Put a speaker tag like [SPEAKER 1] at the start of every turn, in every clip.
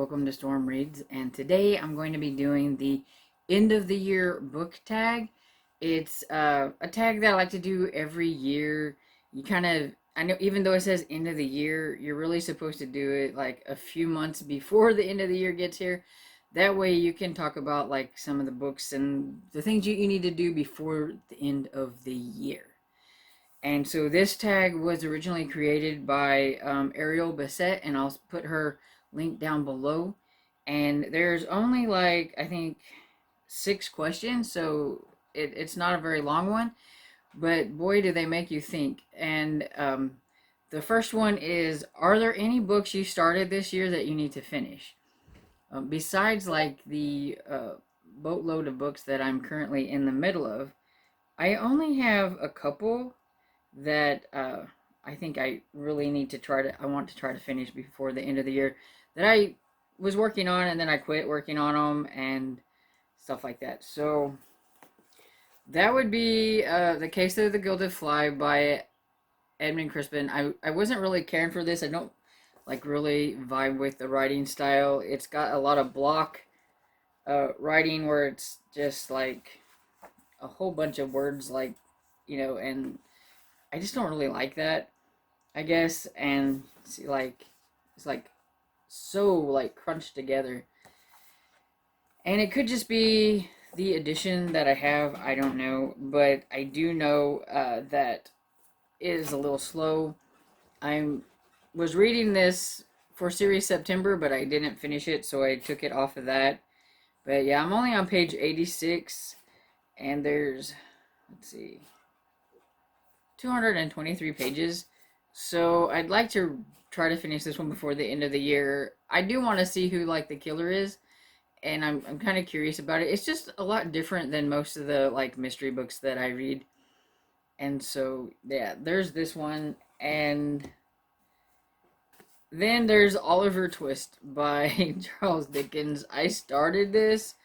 [SPEAKER 1] welcome to Storm Reads, and today I'm going to be doing the end of the year book tag. It's a tag that I like to do every year. I know even though it says end of the year, you're really supposed to do it like a few months before the end of the year gets here. That way you can talk about like some of the books and the things you need to do before the end of the year. And so this tag was originally created by Ariel Bassett, and I'll put her link down below. And there's only like, I think, 6 questions, so it's not a very long one, but boy, do they make you think. And the first one is, are there any books you started this year that you need to finish? Besides like the boatload of books that I'm currently in the middle of, I only have a couple that I think I really need to I want to try to finish before the end of the year that I was working on, and then I quit working on them and stuff like that. So that would be The Case of the Gilded Fly by Edmund Crispin. I wasn't really caring for this. I don't like really vibe with the writing style. It's got a lot of block writing where it's just like a whole bunch of words, like, and I just don't really like that, I guess. And see, like, it's like so like crunched together, and it could just be the edition that I have. I don't know, but I do know that it is a little slow. I was reading this for series September, but I didn't finish it, so I took it off of that. But yeah, I'm only on page 86, and there's, let's see, 223 pages. So I'd like to try to finish this one before the end of the year. I do want to see who like the killer is, and I'm kind of curious about it. It's just a lot different than most of the like mystery books that I read. And so yeah, there's this one, and then there's Oliver Twist by Charles Dickens. I started this,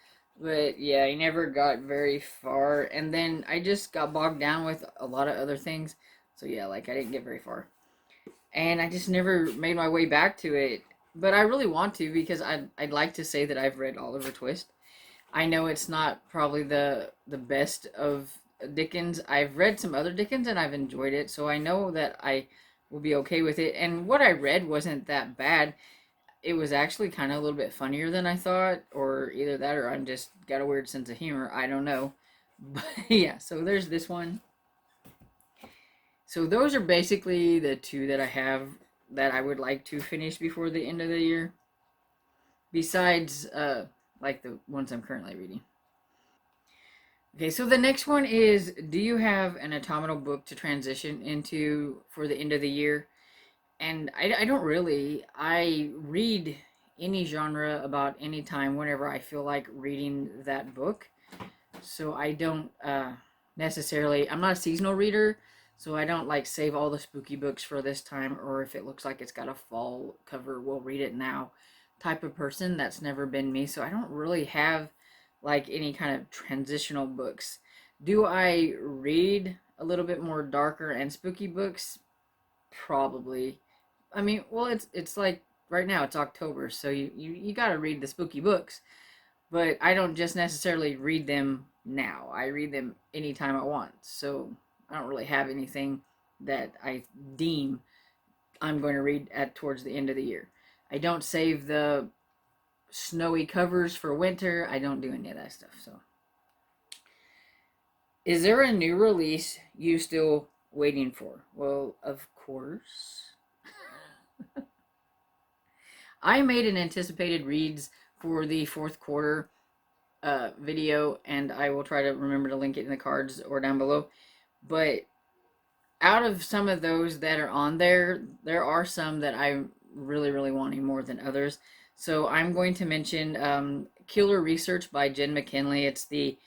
[SPEAKER 1] but yeah, I never got very far, and then I just got bogged down with a lot of other things. So yeah, like I didn't get very far, and I just never made my way back to it. But I really want to, because I'd like to say that I've read Oliver Twist. I know it's not probably the best of Dickens. I've read some other Dickens and I've enjoyed it, so I know that I will be okay with it. And what I read wasn't that bad. It was actually kind of a little bit funnier than I thought, or either that or I'm just got a weird sense of humor. I don't know. But yeah, so there's this one. So those are basically the two that I have that I would like to finish before the end of the year. Besides, like the ones I'm currently reading. Okay, so the next one is, do you have an autumnal book to transition into for the end of the year? And I don't really. I read any genre about any time whenever I feel like reading that book. So I don't necessarily, I'm not a seasonal reader, so I don't like save all the spooky books for this time, or if it looks like it's got a fall cover, we'll read it now type of person. That's never been me. So I don't really have like any kind of transitional books. Do I read a little bit more darker and spooky books? Probably. I mean, well, it's like right now it's October, so you got to read the spooky books. But I don't just necessarily read them now. I read them anytime I want. So I don't really have anything that I deem I'm going to read at towards the end of the year. I don't save the snowy covers for winter. I don't do any of that stuff. So, is there a new release you still waiting for? Well, of course. I made an anticipated reads for the fourth quarter video, and I will try to remember to link it in the cards or down below. But out of some of those that are on there, there are some that I'm really wanting more than others. So I'm going to mention Killer Research by Jen McKinley. It's the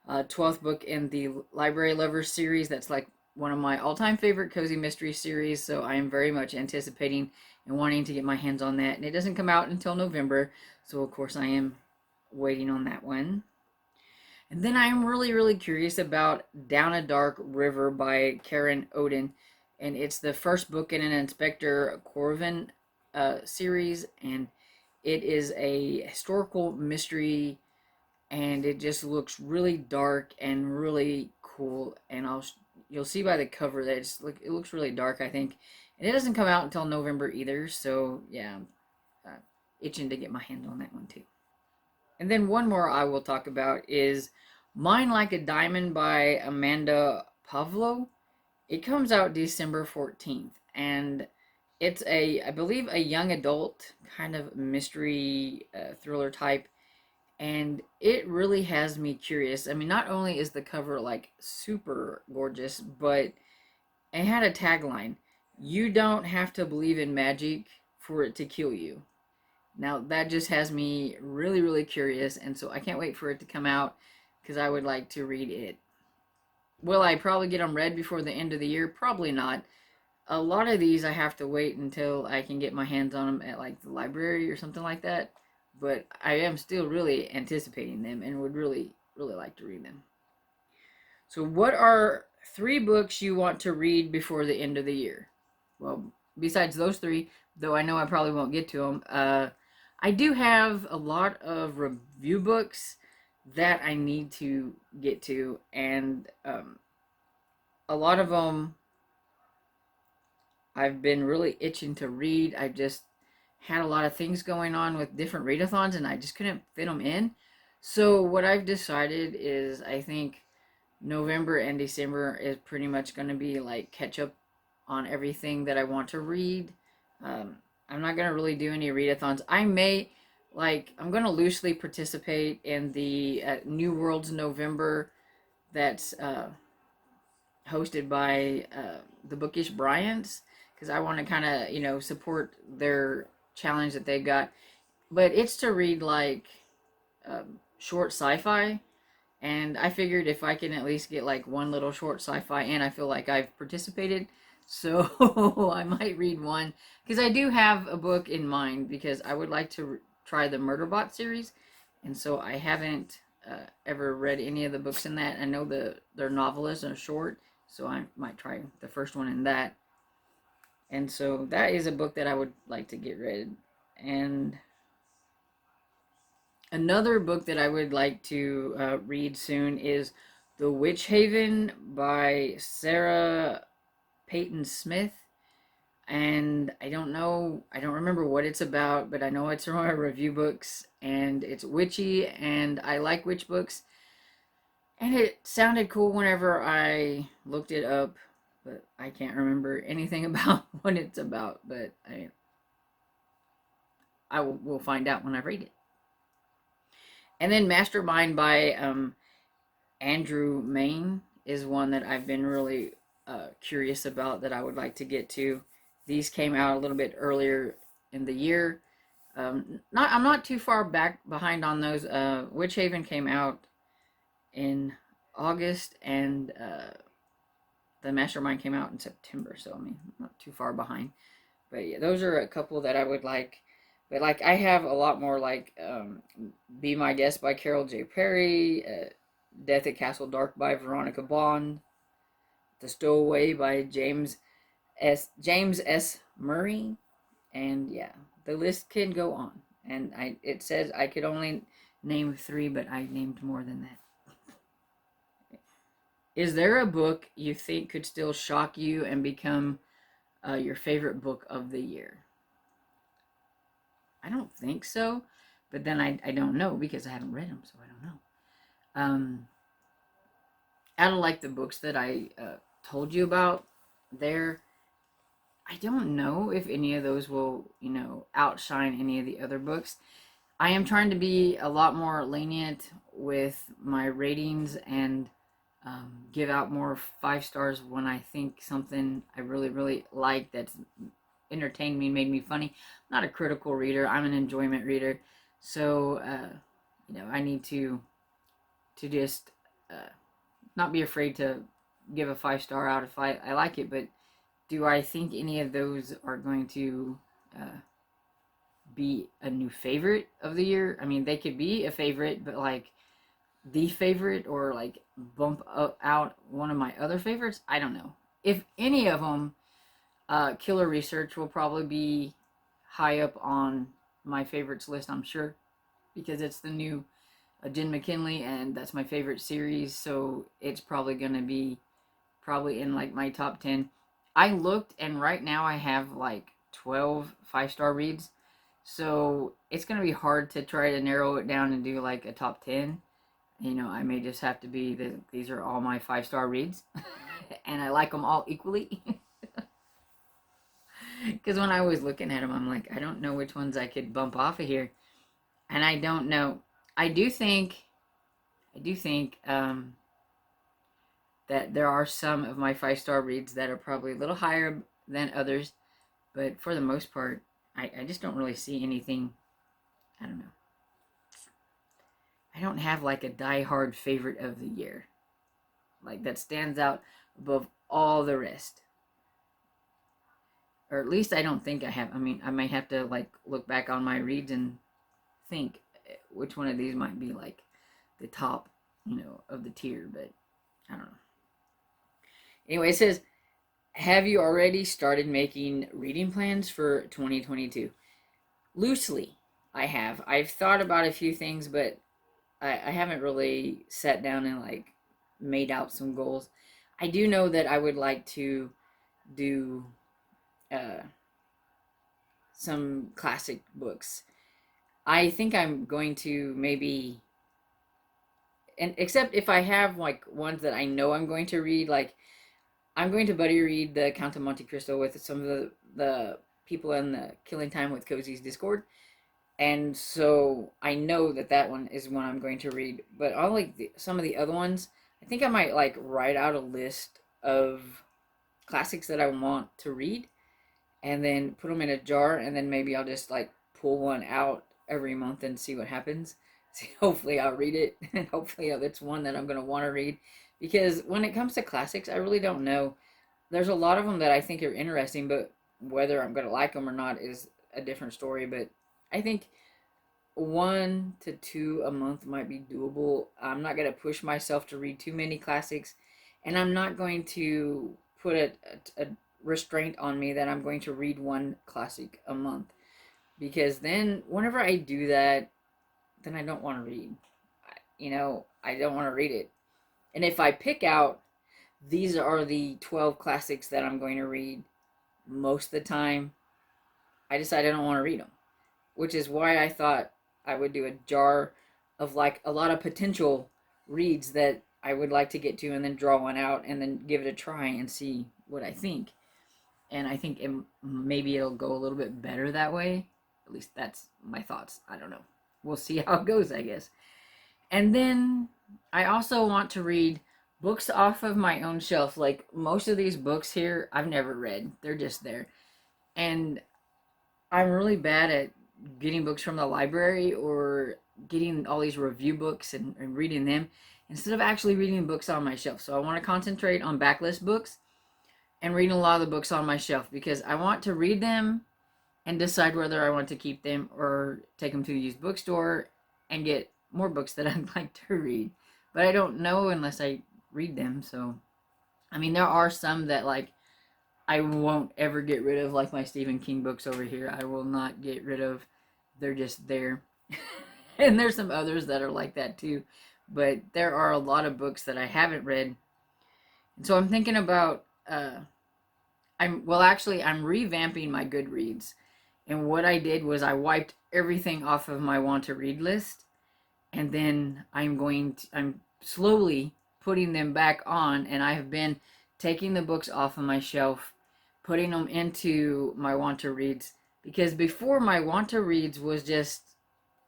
[SPEAKER 1] 12th book in the Library Lovers series. That's like one of my all-time favorite cozy mystery series, so I am very much anticipating and wanting to get my hands on that. And it doesn't come out until November, so of course I am waiting on that one. And then I am really curious about Down a Dark River by Karen Odin, and it's the first book in an Inspector Corvin series, and It is a historical mystery, and it just looks really dark and really cool. And you'll see by the cover that it looks really dark, I think. And it doesn't come out until November either, so yeah, I'm itching to get my hands on that one too. And then one more I will talk about is Mine Like a Diamond by Amanda Pavlo. It comes out December 14th, and it's I believe, a young adult kind of mystery thriller type, and it really has me curious. I mean, not only is the cover like super gorgeous, but it had a tagline: "You don't have to believe in magic for it to kill you." Now that just has me really, really curious, and so I can't wait for it to come out because I would like to read it. Will I probably get them read before the end of the year? Probably not. A lot of these I have to wait until I can get my hands on them at like the library or something like that. But I am still really anticipating them and would really, really like to read them. So, what are 3 books you want to read before the end of the year? Well, besides those 3, though I know I probably won't get to them, I do have a lot of review books that I need to get to, and a lot of them I've been really itching to read. I just had a lot of things going on with different readathons, and I just couldn't fit them in. So what I've decided is, I think November and December is pretty much going to be like catch up on everything that I want to read. I'm not going to really do any readathons. I may, like, I'm going to loosely participate in the New Worlds November that's hosted by the Bookish Bryants, because I want to kind of, support their challenge that they've got. But it's to read like short sci-fi, and I figured if I can at least get like one little short sci-fi in, I feel like I've participated. So I might read one, because I do have a book in mind, because I would like to try the Murderbot series, and so I haven't ever read any of the books in that. I know they're novelists and short, so I might try the first one in that. And so that is a book that I would like to get read. And another book that I would like to read soon is The Witch Haven by Sarah Payton Smith. And I don't know, I don't remember what it's about, but I know it's from my review books, and it's witchy, and I like witch books. And it sounded cool whenever I looked it up, but I can't remember anything about what it's about. But I will find out when I read it. And then Mastermind by Andrew Main is one that I've been really curious about, that I would like to get to. These came out a little bit earlier in the year. I'm not too far back behind on those. Witch Haven came out in August, and the Mastermind came out in September, so I mean, not too far behind. But yeah, those are a couple that I would like. But like, I have a lot more, like Be My Guest by Carol J. Perry, Death at Castle Dark by Veronica Bond, The Stowaway by James S. Murray, and yeah, the list can go on. And it says I could only name 3, but I named more than that. Is there a book you think could still shock you and become your favorite book of the year? I don't think so, but then I don't know, because I haven't read them, so I don't know. Out of like the books that I told you about there, I don't know if any of those will, outshine any of the other books. I am trying to be a lot more lenient with my ratings, and give out more 5 stars when I think something I really, really like, that's entertained me, made me funny. I'm not a critical reader. I'm an enjoyment reader. So, I need to just not be afraid to give a 5 star out if I like it. But do I think any of those are going to be a new favorite of the year? I mean, they could be a favorite, but like the favorite, or like bump out one of my other favorites, I don't know. If any of them, Killer Research will probably be high up on my favorites list, I'm sure, because it's the new Jen McKinley, and that's my favorite series. So it's probably gonna be probably in like my top 10. I looked, and right now I have like 12 5-star reads. So it's gonna be hard to try to narrow it down and do like a top 10. You know, I may just have to be these are all my 5-star reads, and I like them all equally. Because when I was looking at them, I'm like, I don't know which ones I could bump off of here, and I don't know. I do think, I do think that there are some of my 5-star reads that are probably a little higher than others, but for the most part, I just don't really see anything. I don't know. I don't have like a die-hard favorite of the year, like that stands out above all the rest. Or at least I don't think I have. I mean, I might have to like look back on my reads and think which one of these might be like the top, of the tier, but I don't know. Anyway, it says, have you already started making reading plans for 2022? Loosely, I have. I've thought about a few things, but I haven't really sat down and like made out some goals. I do know that I would like to do uh, some classic books. I think I'm going to maybe, and except if I have like ones that I know I'm going to read, like I'm going to buddy read the Count of Monte Cristo with some of the people in the Killing Time with Cozy's Discord, and so I know that that one is one I'm going to read. But all like some of the other ones, I think I might like write out a list of classics that I want to read, and then put them in a jar, and then maybe I'll just like pull one out every month and see what happens. See, hopefully I'll read it, and hopefully it's one that I'm going to want to read. Because when it comes to classics, I really don't know. There's a lot of them that I think are interesting, but whether I'm going to like them or not is a different story. But I think 1 to 2 a month might be doable. I'm not going to push myself to read too many classics, and I'm not going to put a restraint on me that I'm going to read one classic a month, because then whenever I do that, then I don't want to read. I don't want to read it. And if I pick out these are the 12 classics that I'm going to read most of the time, I decide I don't want to read them, which is why I thought I would do a jar of like a lot of potential reads that I would like to get to, and then draw one out and then give it a try and see what I think. And I think maybe it'll go a little bit better that way. At least that's my thoughts. I don't know. We'll see how it goes, I guess. And then I also want to read books off of my own shelf. Like most of these books here, I've never read. They're just there. And I'm really bad at getting books from the library or getting all these review books and reading them instead of actually reading books on my shelf. So I want to concentrate on backlist books and reading a lot of the books on my shelf, because I want to read them and decide whether I want to keep them or take them to the used bookstore and get more books that I'd like to read. But I don't know unless I read them. So, I mean, there are some that like I won't ever get rid of, like my Stephen King books over here. I will not get rid of. They're just there. And there's some others that are like that too. But there are a lot of books that I haven't read. And so I'm thinking about I'm revamping my Goodreads. And what I did was I wiped everything off of my want to read list, and then I'm slowly putting them back on, and I have been taking the books off of my shelf, putting them into my want to reads, because before my want to reads was just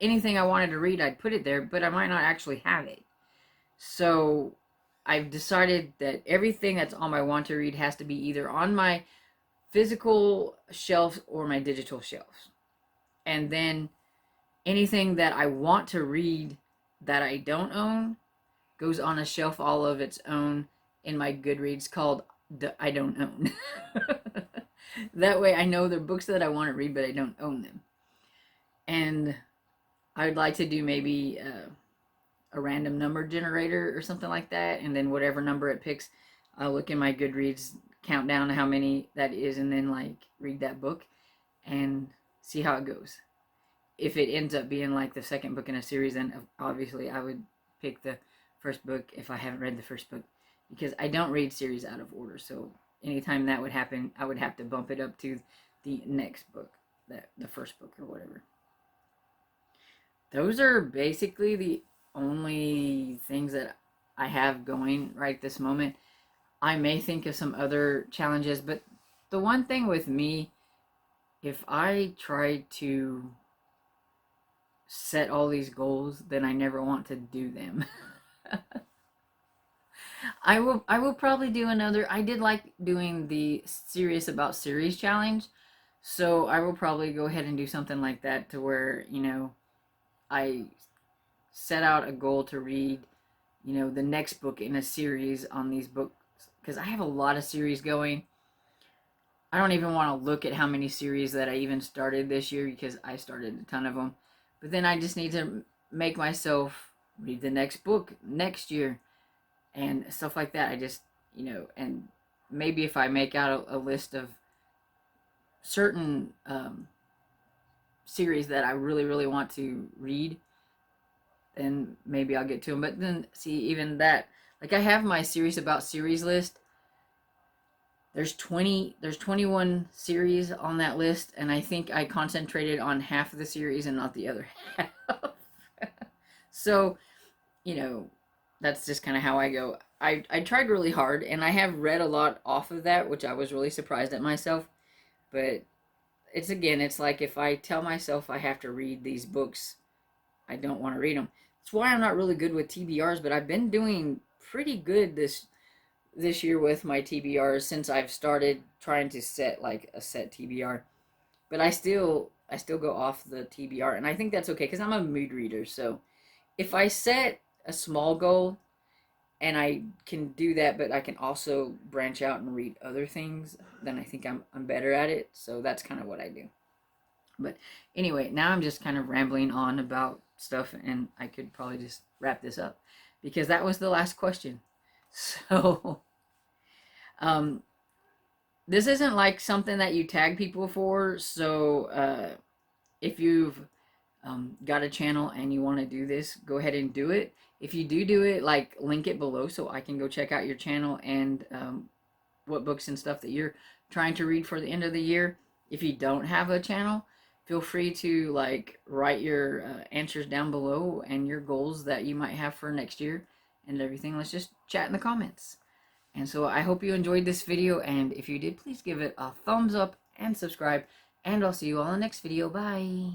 [SPEAKER 1] anything I wanted to read, I'd put it there, but I might not actually have it. So I've decided that everything that's on my want to read has to be either on my physical shelves or my digital shelves. And then anything that I want to read that I don't own goes on a shelf all of its own in my Goodreads called the I don't own. That way I know they're books that I want to read, but I don't own them. And I'd like to do maybe a random number generator or something like that, and then whatever number it picks, I'll look in my Goodreads, count down how many that is, and then like read that book and see how it goes. if it ends up being like the second book in a series, then obviously I would pick the first book if I haven't read the first book, because I don't read series out of order. So anytime that would happen, I would have to bump it up to the next book, the first book or whatever. Those are basically the only things that I have going right this moment. I may think of some other challenges, but the one thing with me, if I try to set all these goals, then I never want to do them. I will probably do another. I did like doing the serious about series challenge, so I will probably go ahead and do something like that, to where, I set out a goal to read, the next book in a series on these books, because I have a lot of series going. I don't even want to look at how many series that I even started this year, because I started a ton of them. But then I just need to make myself read the next book next year and stuff like that. I just, and maybe if I make out a list of certain series that I really, really want to read, then maybe I'll get to them. But then, see, even that, like, I have my series about series list. There's 21 series on that list, and I think I concentrated on half of the series and not the other half. So, you know, that's just kind of how I go. I tried really hard, and I have read a lot off of that, which I was really surprised at myself. But it's like, if I tell myself I have to read these books, I don't want to read them. That's why I'm not really good with TBRs, but I've been doing pretty good this year with my TBRs, since I've started trying to set like a set TBR. But I still go off the TBR, and I think that's okay, because I'm a mood reader. So if I set a small goal and I can do that, but I can also branch out and read other things, then I think I'm better at it. So that's kind of what I do. But anyway, now I'm just kind of rambling on about stuff, and I could probably just wrap this up, because that was the last question. So, um, this isn't like something that you tag people for. So, if you've got a channel and you want to do this, go ahead and do it. If you do it, like, link it below so I can go check out your channel, and what books and stuff that you're trying to read for the end of the year. If you don't have a channel, feel free to, like, write your answers down below, and your goals that you might have for next year and everything. Let's just chat in the comments. And so I hope you enjoyed this video, and if you did, please give it a thumbs up and subscribe, and I'll see you all in the next video. Bye.